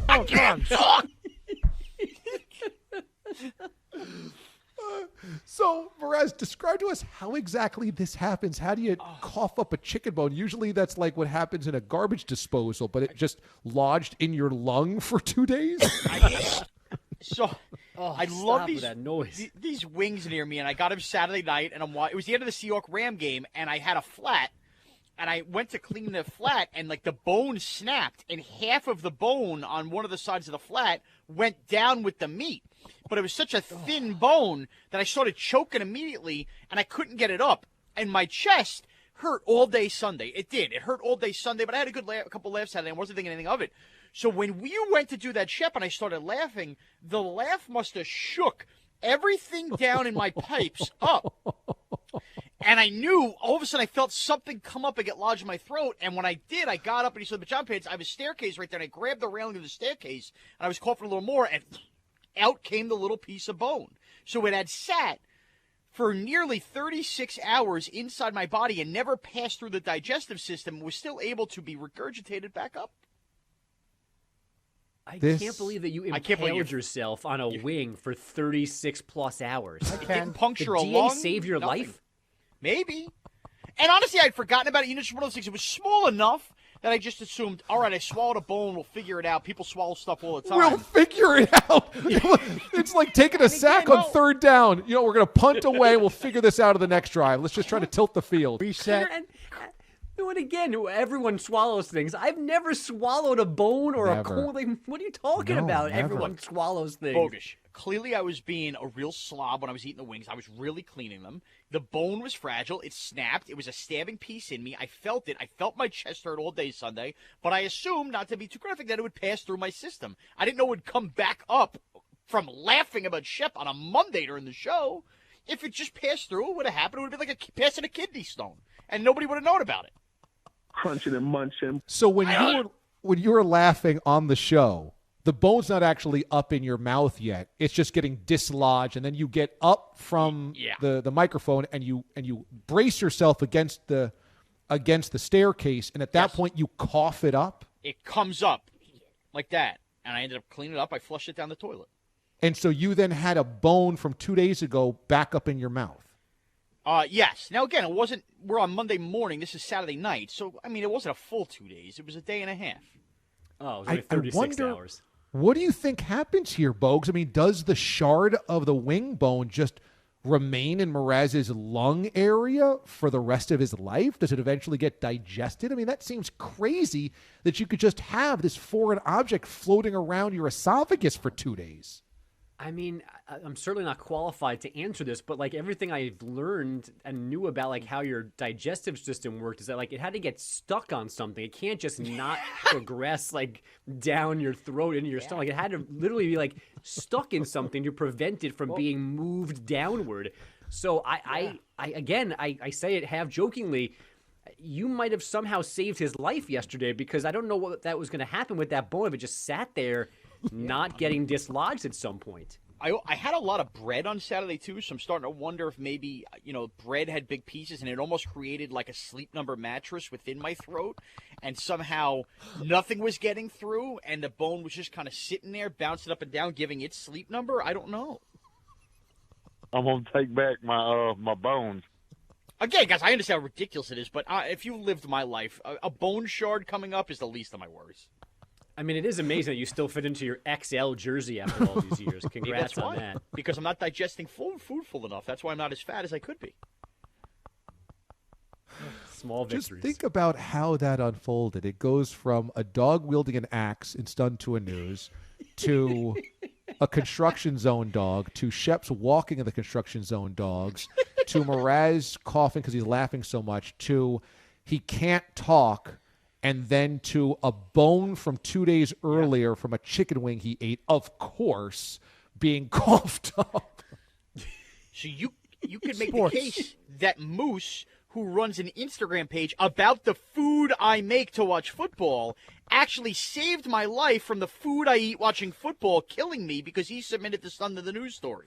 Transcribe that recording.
I can't talk. So, Mraz, describe to us how exactly this happens. How do you cough up a chicken bone? Usually that's like what happens in a garbage disposal, but it just lodged in your lung for 2 days? I love that noise. these wings near me, and I got them Saturday night, and it was the end of the Seahawks Ram game, and I had a flat, and I went to clean the flat, and like the bone snapped, and half of the bone on one of the sides of the flat went down with the meat. But it was such a thin bone that I started choking immediately, and I couldn't get it up. And my chest hurt all day Sunday. It did. It hurt all day Sunday, but I had a couple laughs Saturday. I wasn't thinking anything of it. So when you went to do that, Shep, and I started laughing, the laugh must have shook everything down in my pipes up. And I knew, all of a sudden, I felt something come up and get lodged in my throat. And when I did, I got up and he said, "Pajama pants." I have a staircase right there, and I grabbed the railing of the staircase, and I was coughing a little more, and out came the little piece of bone. So it had sat for nearly 36 hours inside my body and never passed through the digestive system and was still able to be regurgitated back up. I can't believe that you impaled yourself on a wing for 36-plus hours. It didn't puncture a Did DA lung. save your life? Maybe. And honestly, I'd forgotten about it. You know, just one of those things. It was small enough that I just assumed, all right, I swallowed a bone. We'll figure it out. People swallow stuff all the time. We'll figure it out. It's like taking a sack on third down. You know, we're going to punt away. We'll figure this out of the next drive. Let's just try to tilt the field. Reset. And again, everyone swallows things. I've never swallowed a bone or a corn. Like, what are you talking about? Never. Everyone swallows things. Bogus. Clearly, I was being a real slob when I was eating the wings. I was really cleaning them. The bone was fragile. It snapped. It was a stabbing piece in me. I felt it. I felt my chest hurt all day Sunday. But I assumed, not to be too graphic, that it would pass through my system. I didn't know it would come back up from laughing about Shep on a Monday during the show. If it just passed through, it would have happened. It would have been like passing a kidney stone. And nobody would have known about it. Crunching and munching. So when you were laughing on the show, the bone's not actually up in your mouth yet. It's just getting dislodged, and then you get up from the microphone and you brace yourself against the staircase, and at that point you cough it up. It comes up like that, and I ended up cleaning it up. I flushed it down the toilet. And so you then had a bone from 2 days ago back up in your mouth. Yes. Now, again, we're on Monday morning. This is Saturday night. So, I mean, it wasn't a full 2 days. It was a day and a half. Oh, it was only 36 hours. What do you think happens here, Bogues? I mean, does the shard of the wing bone just remain in Mraz's lung area for the rest of his life? Does it eventually get digested? I mean, that seems crazy that you could just have this foreign object floating around your esophagus for 2 days. I mean, I'm certainly not qualified to answer this, but like everything I've learned and knew about like how your digestive system worked is that like it had to get stuck on something. It can't just not progress like down your throat into your stomach. It had to literally be like stuck in something to prevent it from being moved downward. So I say it half jokingly. You might have somehow saved his life yesterday because I don't know what that was going to happen with that bone if it just sat there not getting dislodged at some point. I had a lot of bread on Saturday, too, so I'm starting to wonder if maybe, bread had big pieces and it almost created like a Sleep Number mattress within my throat, and somehow nothing was getting through, and the bone was just kind of sitting there, bouncing up and down, giving it Sleep Number. I don't know. I'm going to take back my bones. Again, guys, I understand how ridiculous it is, but if you lived my life, a bone shard coming up is the least of my worries. I mean, it is amazing that you still fit into your XL jersey after all these years. Congrats on that. Because I'm not digesting food full enough. That's why I'm not as fat as I could be. Small victories. Just think about how that unfolded. It goes from a dog wielding an axe in Stun to a News to a construction zone dog to Shep's walking in the construction zone dogs to Mraz coughing because he's laughing so much to he can't talk, and then to a bone from 2 days earlier from a chicken wing he ate, of course, being coughed up. So you could make the case that Moose, who runs an Instagram page about the food I make to watch football, actually saved my life from the food I eat watching football killing me because he submitted the Sun to the News story.